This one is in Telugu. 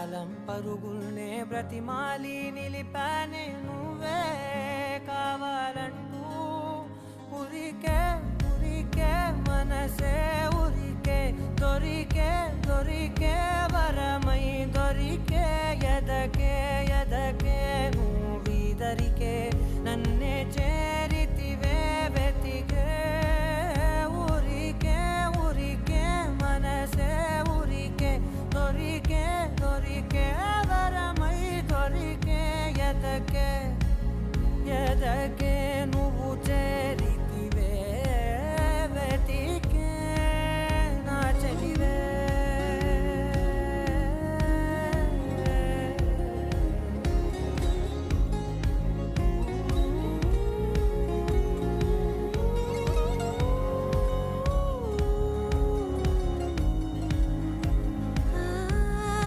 కాలం పరుగుల్నే బ్రతిమాలి నిలిపానే నువ్వే కావాలంటూ ఉరికే ఉరికే మనసే ఉరికే దొరికే దొరికే వరమై దొరికే ఎదకే ఎదకే నువ్వీదరికే నన్నే చేరితివే వెతికే ఉరికే ఉరికే మనసే ఉరికే దొరికే దొరికే వరమై దొరికే ఎదకే ఎదకే